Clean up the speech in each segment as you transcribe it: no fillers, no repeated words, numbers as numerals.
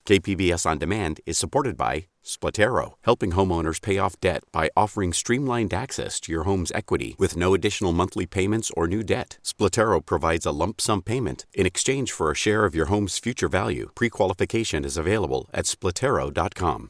KPBS On Demand is supported by Splatero, helping homeowners pay off debt by offering streamlined access to your home's equity with no additional monthly payments or new debt. Splatero provides a lump sum payment in exchange for a share of your home's future value. Pre-qualification is available at splatero.com.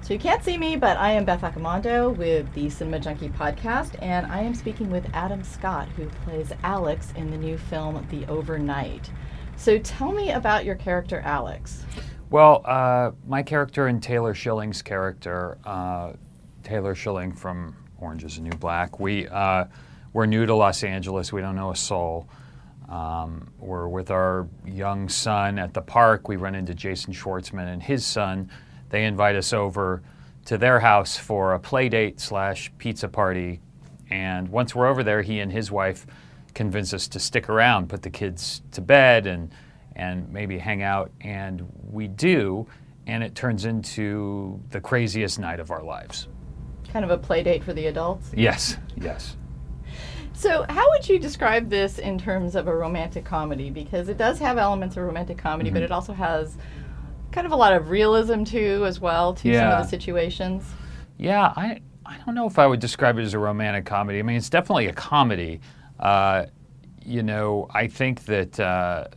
So you can't see me, but I am Beth Accomando with the Cinema Junkie podcast, and I am speaking with Adam Scott, who plays Alex in the new film The Overnight. So tell me about your character, Alex. Well, my character and Taylor Schilling's character, Taylor Schilling from Orange is the New Black, we're new to Los Angeles. We don't know a soul. We're with our young son at the park. We run into Jason Schwartzman and his son. They invite us over to their house for a play date / pizza party. And once we're over there, he and his wife convince us to stick around, put the kids to bed, and maybe hang out, and we do, and it turns into the craziest night of our lives. Kind of a play date for the adults? Yes. So how would you describe this in terms of a romantic comedy? Because it does have elements of romantic comedy, but it also has kind of a lot of realism too, as well, to some of the situations. Yeah, I don't know if I would describe it as a romantic comedy. I mean, it's definitely a comedy. I think that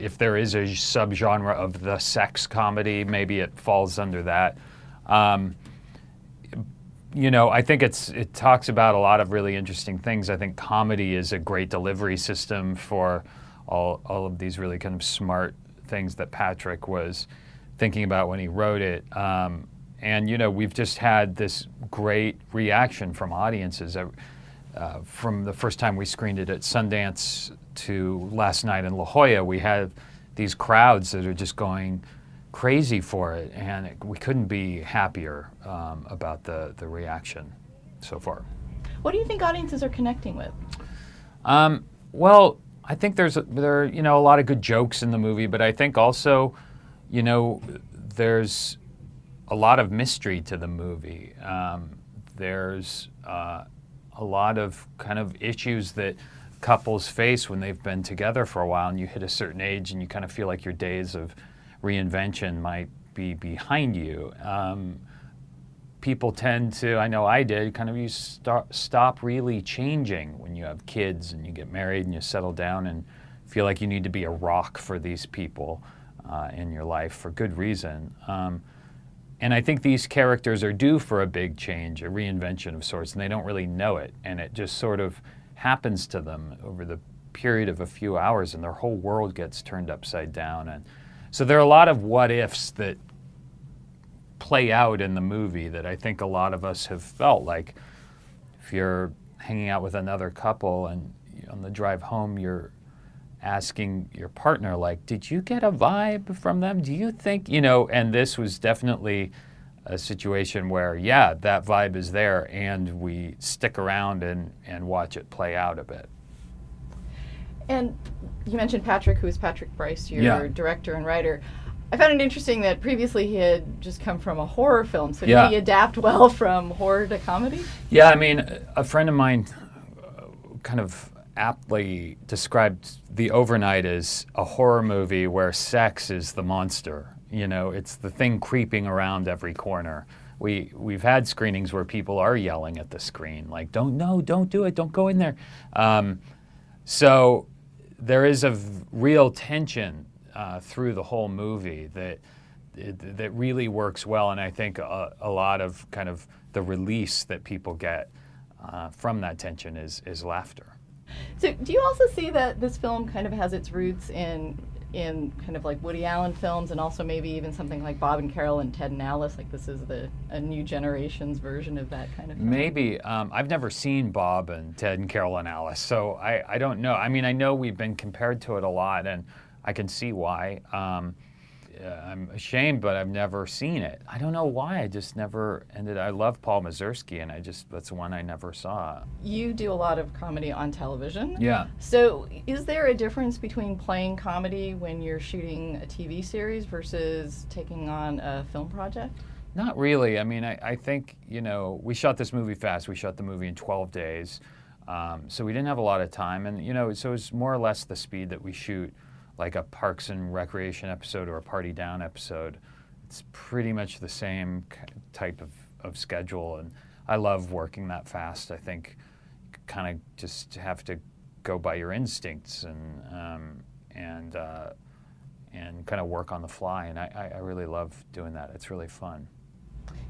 if there is a subgenre of the sex comedy, maybe it falls under that. I think it talks about a lot of really interesting things. I think comedy is a great delivery system for all of these really kind of smart things that Patrick was thinking about when he wrote it. We've just had this great reaction from audiences. From the first time we screened it at Sundance to last night in La Jolla, we had these crowds that are just going crazy for it, and we couldn't be happier about the reaction so far. What do you think audiences are connecting with? Well, I think there are a lot of good jokes in the movie, but I think also, there's a lot of mystery to the movie. There's a lot of kind of issues that couples face when they've been together for a while, and you hit a certain age and you kind of feel like your days of reinvention might be behind you. People tend to, I know I did, kind of you stop really changing when you have kids and you get married and you settle down and feel like you need to be a rock for these people in your life for good reason. And I think these characters are due for a big change, a reinvention of sorts, and they don't really know it. And it just sort of happens to them over the period of a few hours, and their whole world gets turned upside down. And so there are a lot of what-ifs that play out in the movie that I think a lot of us have felt. Like if you're hanging out with another couple and on the drive home, you're asking your partner, like, did you get a vibe from them? Do you think, and this was definitely a situation where, that vibe is there, and we stick around and watch it play out a bit. And you mentioned Patrick, who is Patrick Bryce, your director and writer. I found it interesting that previously he had just come from a horror film, so did he adapt well from horror to comedy? Yeah, I mean, a friend of mine kind of aptly described The Overnight as a horror movie where sex is the monster. It's the thing creeping around every corner. We've had screenings where people are yelling at the screen, like, don't do it, don't go in there. So there is a real tension through the whole movie that really works well, and I think a lot of kind of the release that people get from that tension is laughter. So do you also see that this film kind of has its roots in kind of like Woody Allen films, and also maybe even something like Bob and Carol and Ted and Alice, like this is a new generation's version of that kind of film? Maybe. I've never seen Bob and Ted and Carol and Alice, so I don't know. I mean, I know we've been compared to it a lot, and I can see why. I'm ashamed, but I've never seen it. I don't know why. I just never ended. I love Paul Mazursky, and that's one I never saw. You do a lot of comedy on television. Yeah. So is there a difference between playing comedy when you're shooting a TV series versus taking on a film project? Not really. I mean, I think, we shot this movie fast. We shot the movie in 12 days. So we didn't have a lot of time. And, so it's more or less the speed that we shoot like a Parks and Recreation episode or a Party Down episode. It's pretty much the same type of schedule, and I love working that fast. I think you kind of just have to go by your instincts and kind of work on the fly, and I really love doing that. It's really fun.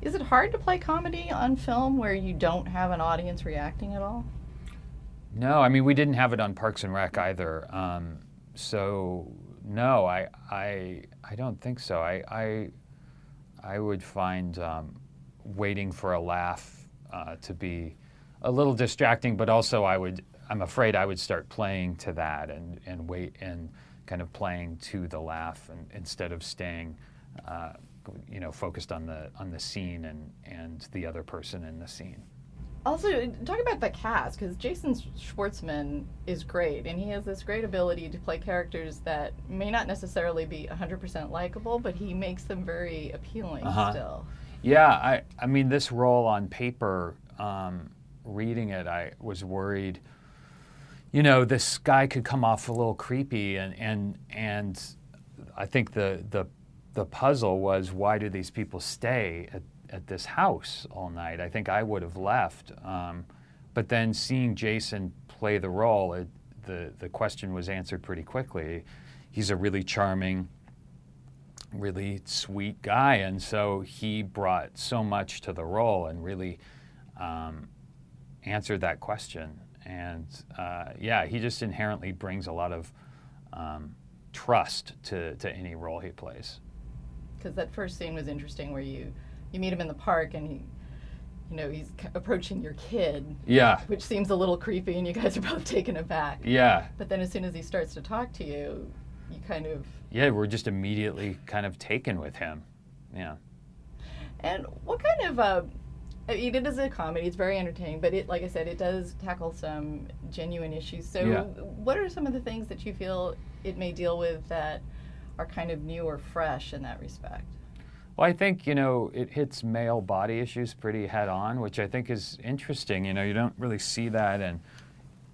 Is it hard to play comedy on film where you don't have an audience reacting at all? No, I mean, we didn't have it on Parks and Rec either. So no, I don't think so. I would find waiting for a laugh to be a little distracting, but also I'm afraid I would start playing to that and wait and kind of playing to the laugh instead of staying focused on the scene and the other person in the scene. Also, talk about the cast, because Jason Schwartzman is great, and he has this great ability to play characters that may not necessarily be 100% likable, but he makes them very appealing still. Yeah, I mean, this role on paper, reading it, I was worried, this guy could come off a little creepy, and I think the puzzle was, why do these people stay at this house all night? I think I would have left. But then seeing Jason play the role, the question was answered pretty quickly. He's a really charming, really sweet guy, and so he brought so much to the role and really answered that question. And he just inherently brings a lot of trust to any role he plays. Because that first scene was interesting, where you meet him in the park and he's approaching your kid. Yeah. Which seems a little creepy, and you guys are both taken aback. Yeah. But then as soon as he starts to talk to you, you kind of... Yeah, we're just immediately kind of taken with him. Yeah. And what kind of... it is a comedy, it's very entertaining, but like I said, it does tackle some genuine issues. So what are some of the things that you feel it may deal with that are kind of new or fresh in that respect? Well, I think, it hits male body issues pretty head on, which I think is interesting. You don't really see that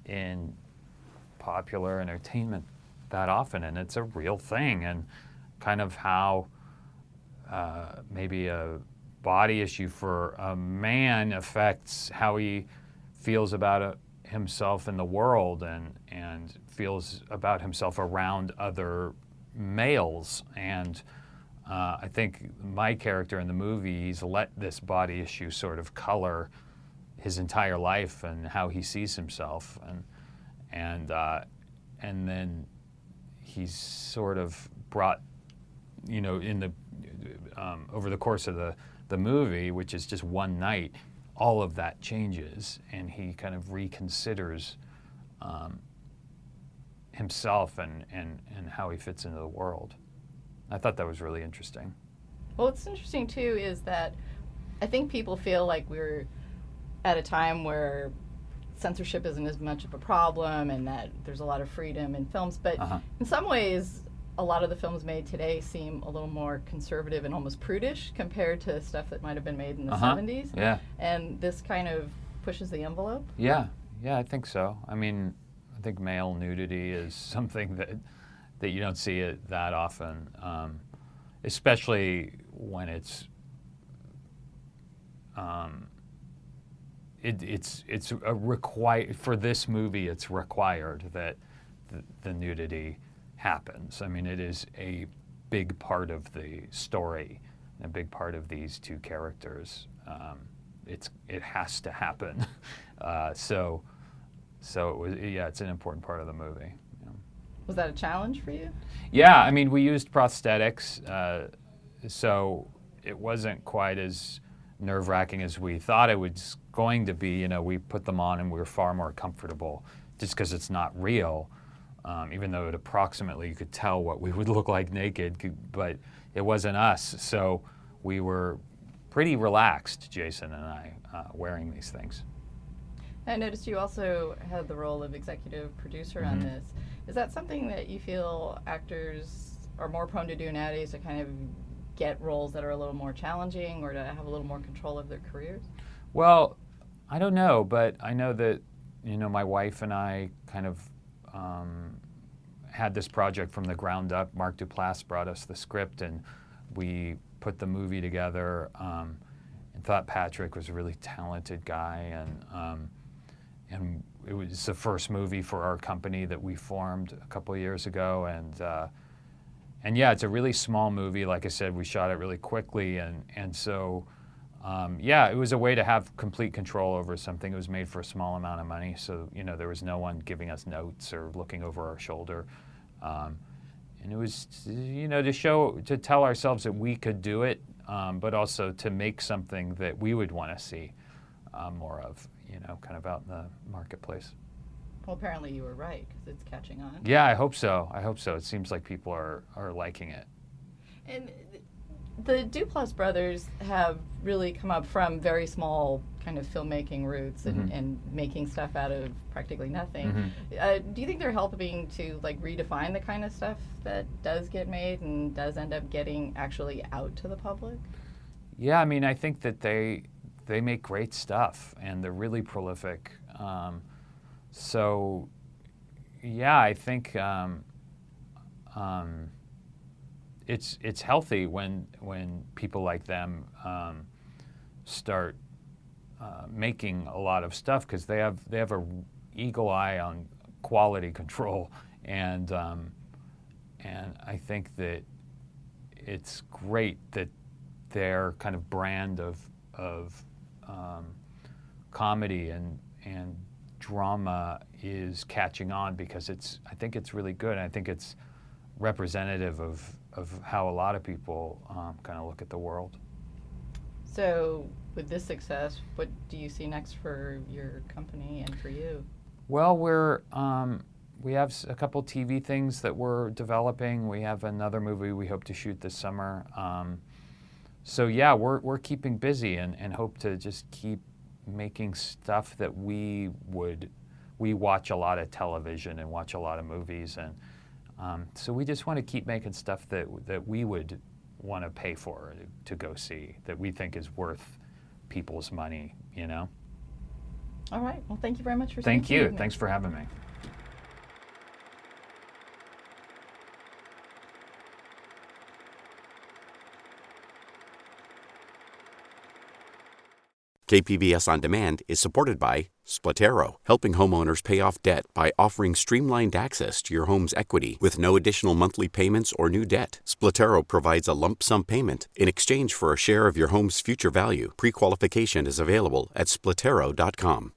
in popular entertainment that often, and it's a real thing, and kind of how maybe a body issue for a man affects how he feels about himself in the world and feels about himself around other males. And I think my character in the movie, he's let this body issue sort of color his entire life and how he sees himself, and then he's sort of brought, in the over the course of the movie, which is just one night, all of that changes, and he kind of reconsiders himself and how he fits into the world. I thought that was really interesting. Well, what's interesting too is that I think people feel like we're at a time where censorship isn't as much of a problem and that there's a lot of freedom in films, but in some ways a lot of the films made today seem a little more conservative and almost prudish compared to stuff that might have been made in the 70s. Yeah. And this kind of pushes the envelope? Yeah, I think so. I mean, I think male nudity is something that you don't see it that often, especially when it's a required, for this movie, it's required that the nudity happens. I mean, it is a big part of the story, a big part of these two characters. It has to happen. So it was, it's an important part of the movie. Yeah. Was that a challenge for you? Yeah, I mean, we used prosthetics, so it wasn't quite as nerve-wracking as we thought it was going to be. We put them on and we were far more comfortable, just because it's not real. Even though it approximately, you could tell what we would look like naked, but it wasn't us. So we were pretty relaxed, Jason and I, wearing these things. I noticed you also had the role of executive producer on this. Is that something that you feel actors are more prone to do nowadays, to kind of get roles that are a little more challenging or to have a little more control of their careers? Well, I don't know, but I know that, my wife and I kind of had this project from the ground up. Mark Duplass brought us the script, and we put the movie together, and thought Patrick was a really talented guy, and it was the first movie for our company that we formed a couple of years ago, and yeah, it's a really small movie. Like I said, we shot it really quickly, and so yeah, it was a way to have complete control over something. It was made for a small amount of money, so there was no one giving us notes or looking over our shoulder, and it was to tell ourselves that we could do it, but also to make something that we would want to see more of, kind of out in the marketplace. Well, apparently you were right, because it's catching on. Yeah, I hope so. It seems like people are liking it. And the Duplass brothers have really come up from very small kind of filmmaking roots and making stuff out of practically nothing. Do you think they're helping to redefine the kind of stuff that does get made and does end up getting actually out to the public? Yeah, I mean, I think that they make great stuff, and they're really prolific. So, yeah, I think it's healthy when people like them start making a lot of stuff, because they have a eagle eye on quality control, and I think that it's great that their kind of brand of comedy and drama is catching on, because I think it's really good. I think it's representative of how a lot of people kind of look at the world. So with this success, what do you see next for your company and for you? Well, we have a couple TV things that we're developing. We have another movie we hope to shoot this summer. So yeah, we're keeping busy and hope to just keep making stuff that we watch a lot of television and watch a lot of movies, and so we just want to keep making stuff that we would want to pay for to go see, that we think is worth people's money, All right. Well, thank you very much for Thank speaking you. with me. Thanks for having me. KPBS On Demand is supported by Splatero, helping homeowners pay off debt by offering streamlined access to your home's equity with no additional monthly payments or new debt. Splatero provides a lump sum payment in exchange for a share of your home's future value. Pre-qualification is available at splatero.com.